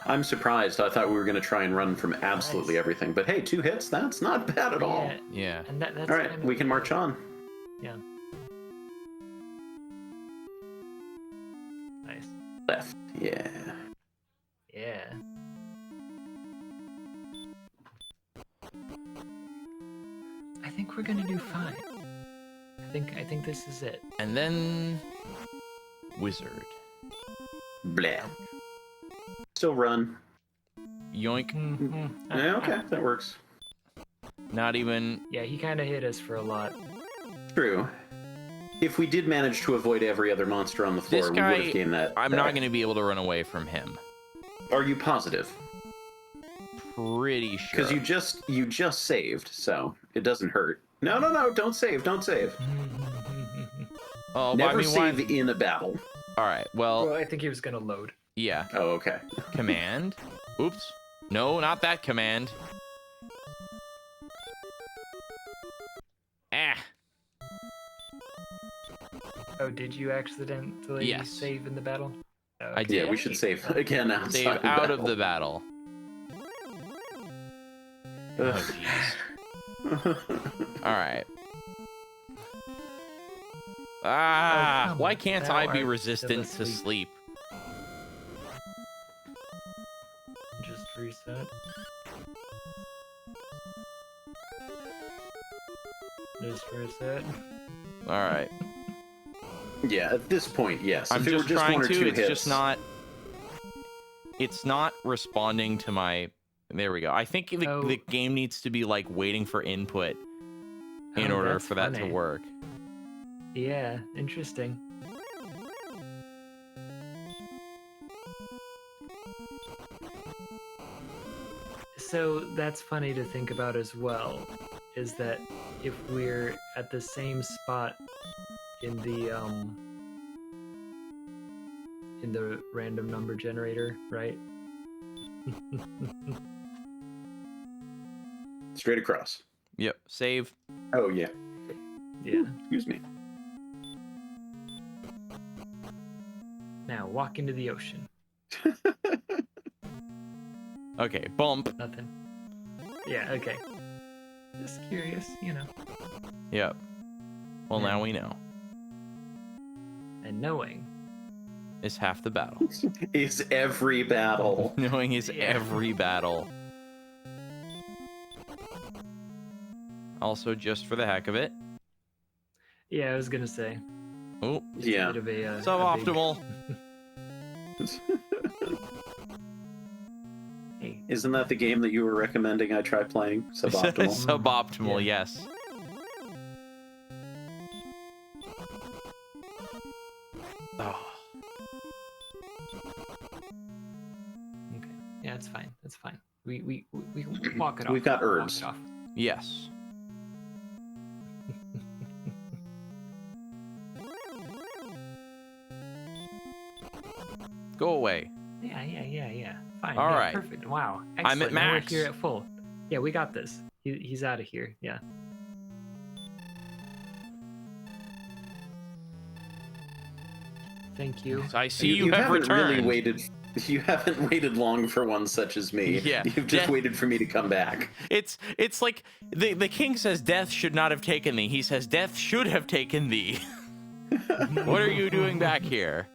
I'm surprised. I thought we were going to try and run from absolutely Nice. everything. But hey, 2 hits, that's not bad at all. Yeah. And that's All right, kind we of can march on. Yeah. Nice. Left. Yeah. Yeah. I think we're gonna do fine. I think this is it. And then wizard. Blah. Still run. Yoink. Yeah, okay, that works. Not even. Yeah, he kind of hit us for a lot. True. If we did manage to avoid every other monster on the floor, This we guy, would have gained that. I'm not going to be able to run away from him. Are you positive? Pretty sure. Because you just saved, so it doesn't hurt. No, don't save, don't save. Oh, Never I mean, why? save in a battle. All right. Well, Well, I think he was gonna load. yeah. Oh, okay. Command. Oops. No, not that command. Ah. Oh, did you accidentally Yes. save in the battle? Oh, I okay. did. Yeah, we should save again outside Save of out battle. of the battle. Oh, Ugh. jeez. All right. Ah, come why on, can't thou I be art resistant still to asleep. sleep? Just reset. Just reset. All right. Yeah, at this point, yes. I'm if it just were just trying one or to. two It's hits, just not. It's not responding to my. There we go. I think the, Oh. the game needs to be like waiting for input in Oh, order that's for that to funny. work. Yeah, interesting. So that's funny to think about as well, is that if we're at the same spot in the random number generator, right? straight across. Yep. Save. Oh, yeah. Yeah. Excuse me. Now walk into the ocean. Okay. Bump. Nothing. Yeah, okay. Just curious, you know. Yep. Well, Yeah. now we know. And knowing. Is half the battle. Is every battle. Knowing is Yeah. every battle. Also, just for the heck of it. Yeah, I was gonna say. Oh, Just a Yeah. bit of a, a big- suboptimal. Hey, Isn't that the game that you were recommending I try playing? Suboptimal. Suboptimal, Yeah. yes. Oh. okay. Yeah, it's fine. It's fine. We can walk it off. We've got Walk herbs. it off. Yes. Go away. Yeah. Fine. All yeah, right. Perfect. Wow. I'm at Excellent. Now max. We're here at full. Yeah, we got this. He's out of here. Yeah. Thank you. I see you, have haven't returned. really waited. You haven't waited long for one such as me. Yeah. You've just Yeah. waited for me to come back. It's like the king says death should not have taken thee. He says death should have taken thee. What are you doing back here?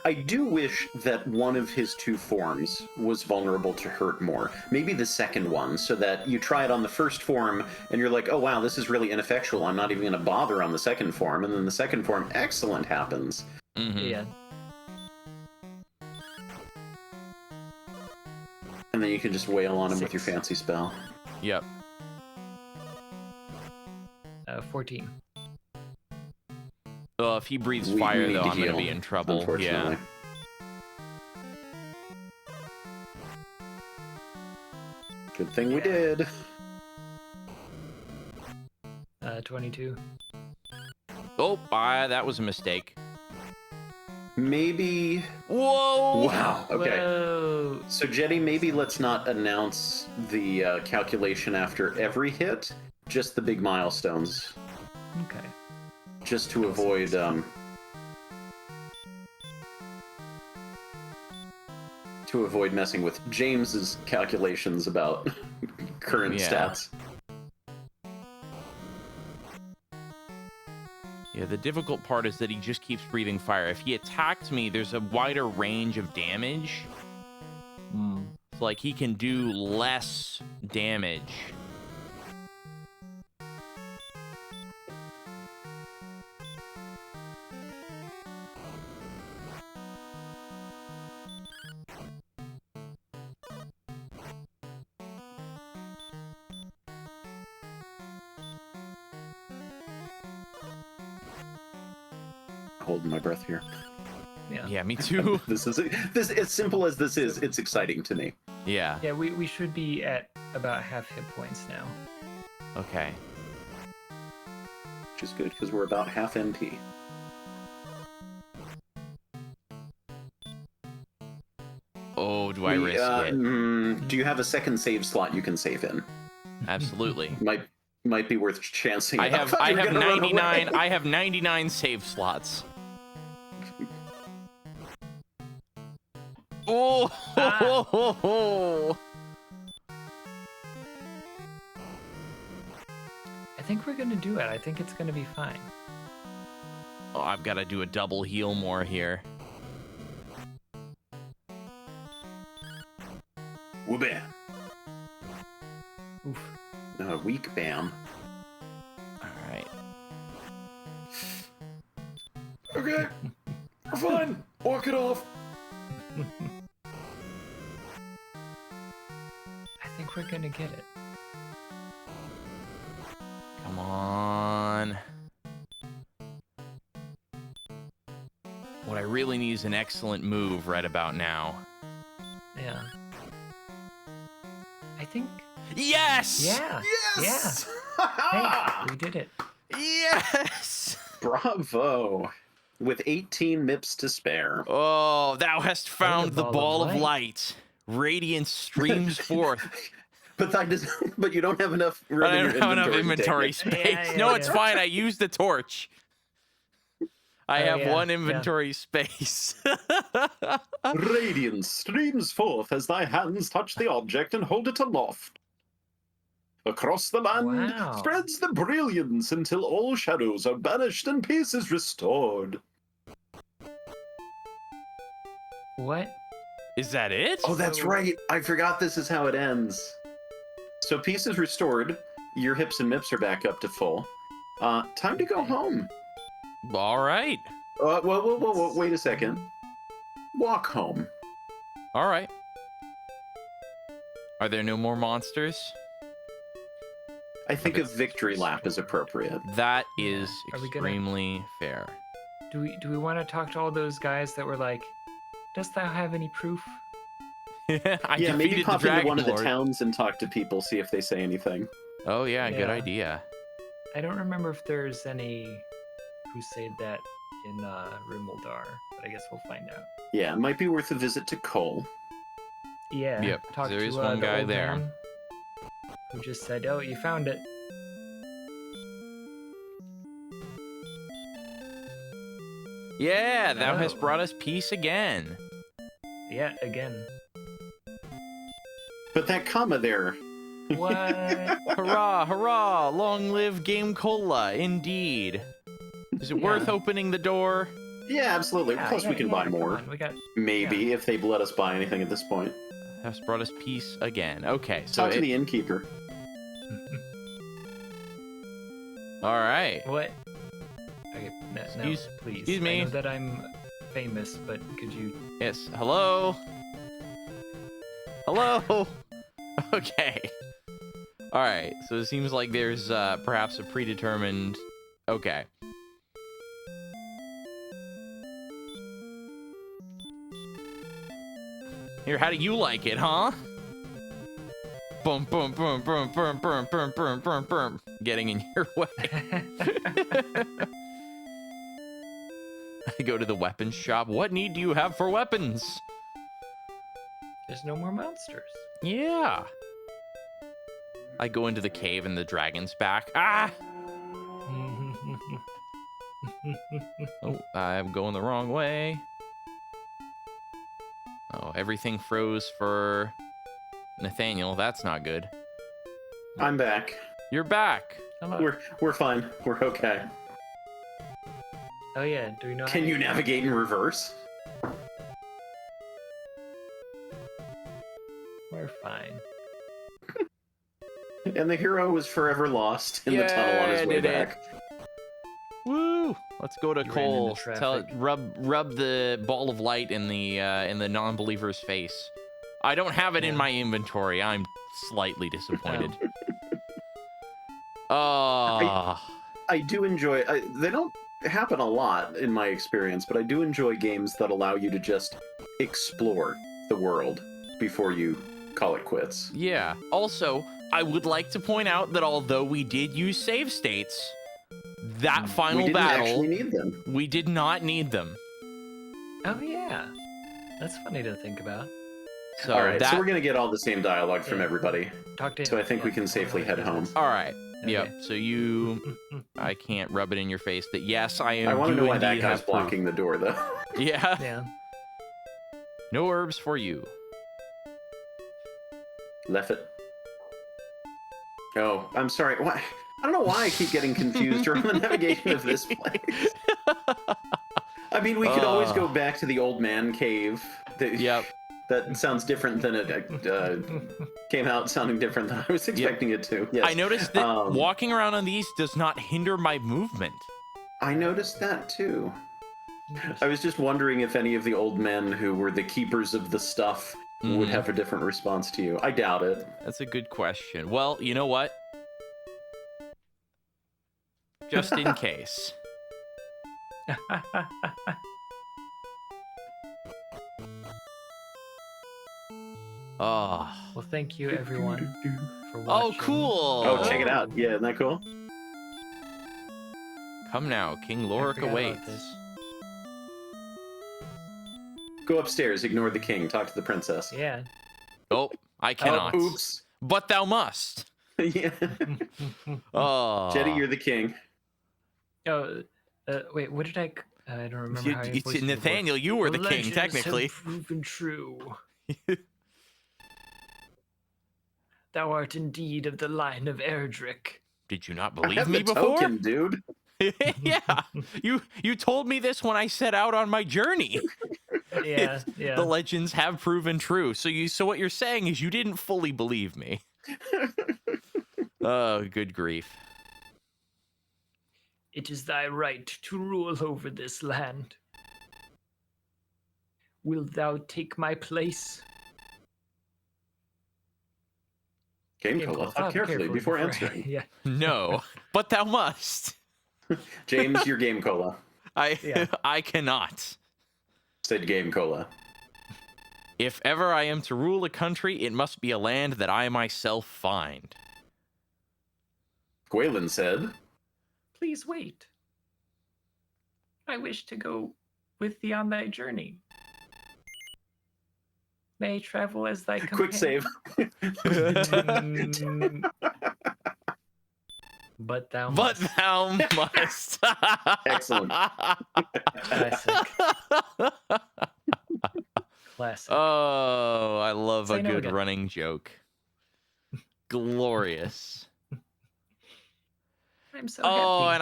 I do wish that one of his 2 forms was vulnerable to hurt more. Maybe the second one, so that you try it on the first form and you're like, oh wow, this is really ineffectual. I'm not even going to bother on the second form. And then the second form, excellent, happens. Mhm. Yeah. And then you can just wail on him with your 6. fancy spell. Yep. 14. If he breathes We fire, need though, to I'm going to heal, be in trouble. Unfortunately. Good thing we did. 22. Oh, that was a mistake. Maybe... Whoa! Wow, okay. Whoa. So, Jetty, maybe let's not announce the calculation after every hit, just the big milestones. Okay. Just to avoid... to avoid messing with James's calculations about current stats. Yeah, the difficult part is that he just keeps breathing fire. If he attacked me, there's a wider range of damage. So, like, he can do less damage. Holding my breath here. Yeah, me too. This as simple as this is, it's exciting to me. Yeah. Yeah, we should be at about half hit points now. Okay. Which is good, because we're about half MP. Oh, do I risk it? Do you have a second save slot you can save in? Absolutely. Might be worth chancing. I have thought you were gonna run away. 99. I have 99 save slots. Oh! I think we're gonna do it. I think it's gonna be fine. Oh, I've got to do a double heal more here. Whoobam. Oof. Weak bam. All right. Okay. We're fine. Walk it off. I think we're gonna get it. Come on. What I really need is an excellent move right about now. Yeah. I think. Yes! Yeah. Yes! Yeah. Hey, we did it. Yes! Bravo. With 18 MIPS to spare. Oh, thou hast found the ball ball of of light. Radiance streams forth. But you don't have enough room But I in don't your have enough inventory inventory to take it. space. Yeah, No, it's yeah. fine. I used the torch. I have yeah, one yeah. inventory space. Radiance streams forth as thy hands touch the object and hold it aloft. Across the land Wow. spreads the brilliance until all shadows are banished and peace is restored. What? Is that it? Oh, that's right. I forgot this is how it ends. So peace is restored. Your hips and mips are back up to full. Time to go home. All right. Whoa, wait a second. Walk home. All right. Are there no more monsters? I think a victory lap is appropriate. That is Are we gonna- extremely fair. Do we want to talk to all those guys that were like, "Dost thou have any proof?" I Yeah, maybe defeated pop the into one of the Dragonlord. towns and talk to people, see if they say anything. Oh yeah, good Yeah. idea. I don't remember if there's any who said that in Rimuldar, but I guess we'll find out. Yeah, it might be worth a visit to Cole. Yeah. Yep, Talk there to is one the guy old there. man who just said, "Oh, you found it." Yeah, thou hast Oh. brought us peace again. Yeah, again. But that comma there. What? Hurrah, hurrah! Long live GameCola, indeed. Is it worth Yeah. opening the door? Yeah, absolutely. Yeah, Plus, we can buy come more. on, we got. Maybe, if they've let us buy anything at this point. Hast brought us peace again. Okay, so Talk to the innkeeper. all right. What? Okay, no, please. excuse me. I know that I'm famous, but could you? Yes. Hello. Hello. Okay. All right. So it seems like there's perhaps a predetermined. Okay. Here, how do you like it, huh? Boom, boom, boom, boom, boom, boom, boom, boom, boom, boom. Getting in your way. I go to the weapons shop. What need do you have for weapons? There's no more monsters. Yeah. I go into the cave and the dragon's back. Ah! Oh, I'm going the wrong way. Oh, everything froze for Nathaniel. That's not good. I'm back. You're back. Hello. We're fine. We're okay. Oh yeah, do we know? Can you navigate in reverse? We're fine. And the hero was forever lost in the tunnel on his way did it. back. Woo! Let's go to You ran Cole. into Tell it, traffic. rub the ball of light in the non-believer's face. I don't have it in Yeah. my inventory. I'm slightly disappointed. Oh. I do enjoy. They don't happen a lot in my experience, but I do enjoy games that allow you to just explore the world before you call it quits. Yeah. Also, I would like to point out that although we did use save states, that We final didn't battle, actually need them. we did not need them. Oh yeah, that's funny to think about. So All right, that. so we're gonna get all the same dialogue from Yeah. everybody. Talk to him. So I think we can safely head home. All right. Okay. Yep. So you, I can't rub it in your face that yes, I am. I want to do know why that indeed guy's have proof. blocking the door, though. Yeah. Yeah. No herbs for you. Left it. Oh, I'm sorry. Why? I don't know why I keep getting confused around the navigation of this place. I mean, we could always go back to the old man cave. Yep. That sounds different than it came out sounding different than I was expecting it to. Yes. I noticed that Um, walking around on these does not hinder my movement. I noticed that too. I was just wondering if any of the old men who were the keepers of the stuff would Mhm. have a different response to you. I doubt it. That's a good question. Well, you know what? Just in case. Oh. Well, thank you everyone for Oh, watching. cool. Oh, check it out. Yeah, isn't that cool? Come now, King Lorik forgot about awaits. this. Go upstairs, ignore the king, talk to the princess. Yeah. Oh, I cannot. Oops. But thou must. Yeah. Oh. Jetty, you're the king. Oh, wait. What did I? I don't remember how I It's voiced it before. Nathaniel, you were the king, legends technically. have proven true. Thou art indeed of the line of Erdrick. Did you not I believe have me the before? token, dude. Yeah. You told me this when I set out on my journey. Yeah, yeah. The legends have proven true. So what you're saying is you didn't fully believe me. Oh, good grief. It is thy right to rule over this land. Wilt thou take my place? GameCola, thought carefully before answering. Yeah. No, but thou must. James, you're GameCola. Yeah. I cannot. Said GameCola. If ever I am to rule a country, it must be a land that I myself find. Gwalen said. Please wait. I wish to go with thee on thy journey. May I travel as thy Quick save. companion. But thou But must. thou must. Excellent. Classic. Classic. Oh, I love Say a no good again. running joke. Glorious. I'm so Oh, happy.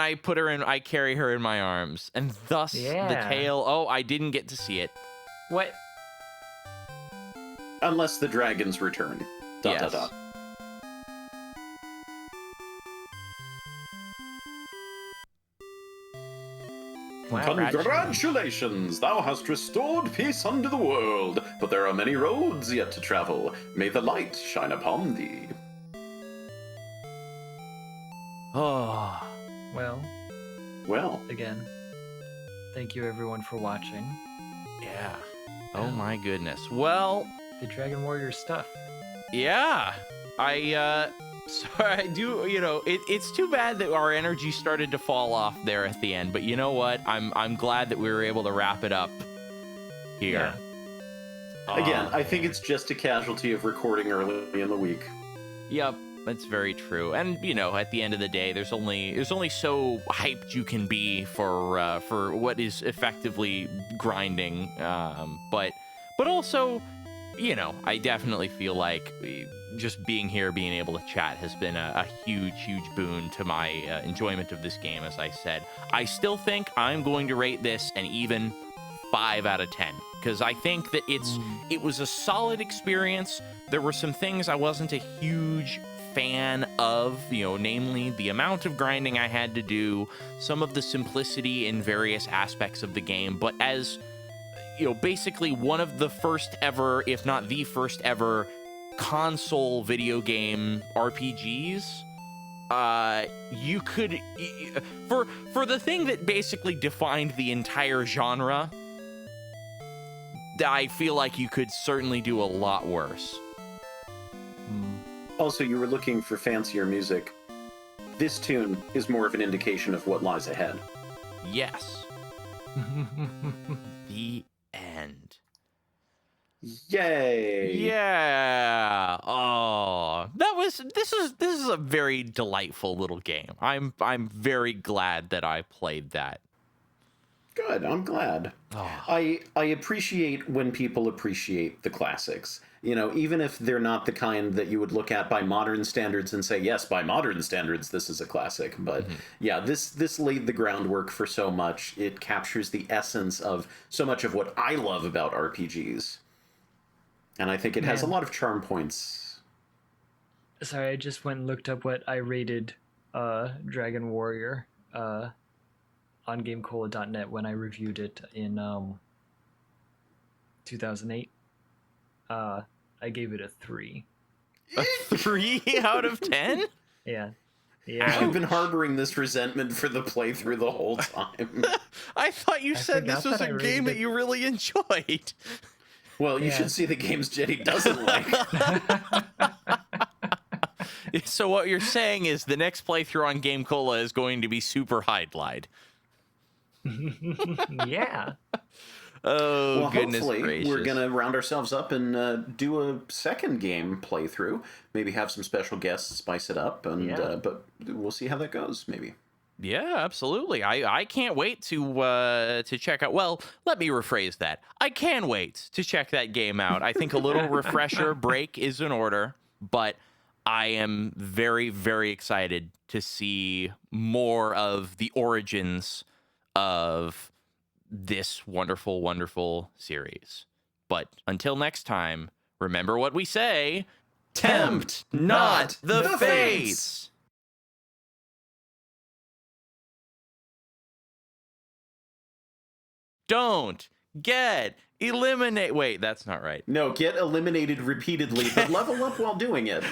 and I carry her in my arms. And thus the Yeah. tale. Oh, I didn't get to see it. What? Unless the dragons return. Dot, Yes. dot, dot. Wow. Congratulations! Thou hast restored peace unto the world, but there are many roads yet to travel. May the light shine upon thee. Oh. Well, Well, again, thank you everyone for watching. Yeah. Oh my goodness. Well, The Dragon Warrior stuff. yeah. So I do, it's too bad that our energy started to fall off there at the end, but you know what? I'm glad that we were able to wrap it up here. Again, I think it's just a casualty of recording early in the week. Yep, that's very true. And at the end of the day, there's only so hyped you can be for what is effectively grinding. But also, I definitely feel like just being here, being able to chat has been a huge boon to my enjoyment of this game. As I said, I still think I'm going to rate this an even 5 out of 10, because I think that it was a solid experience. There were some things I wasn't a huge fan of, namely the amount of grinding I had to do, some of the simplicity in various aspects of the game, but as basically one of the first ever, if not the first ever, console video game RPGs, you could, for the thing that basically defined the entire genre, I feel like you could certainly do a lot worse. Also, you were looking for fancier music. This tune is more of an indication of what lies ahead. Yes. The end. Yay! Yeah. Oh, this is a very delightful little game. I'm very glad that I played that. Good, I'm glad. Oh. I appreciate when people appreciate the classics. Even if they're not the kind that you would look at by modern standards and say, yes, by modern standards, this is a classic. But yeah, this laid the groundwork for so much. It captures the essence of so much of what I love about RPGs. And I think it has a lot of charm points. Sorry, I just went and looked up what I rated Dragon Warrior on GameCola.net when I reviewed it in 2008. I gave it a 3. A 3 out of 10? Yeah. I've been harboring this resentment for the playthrough the whole time. I thought you said this was a game that you really enjoyed. Well, you should see the games Jetty doesn't like. So what you're saying is the next playthrough on GameCola is going to be super hide-lied. Yeah. Oh, well, goodness hopefully gracious. We're going to round ourselves up and do a second game playthrough. Maybe have some special guests, spice it up, and but we'll see how that goes, maybe. Yeah, absolutely. I can't wait to check out. Well, let me rephrase that. I can wait to check that game out. I think a little refresher break is in order, but I am very, very excited to see more of the origins of this wonderful, wonderful series. But until next time, remember what we say: tempt not the fates. Don't get eliminated. Wait, that's not right. No, get eliminated repeatedly, but level up while doing it.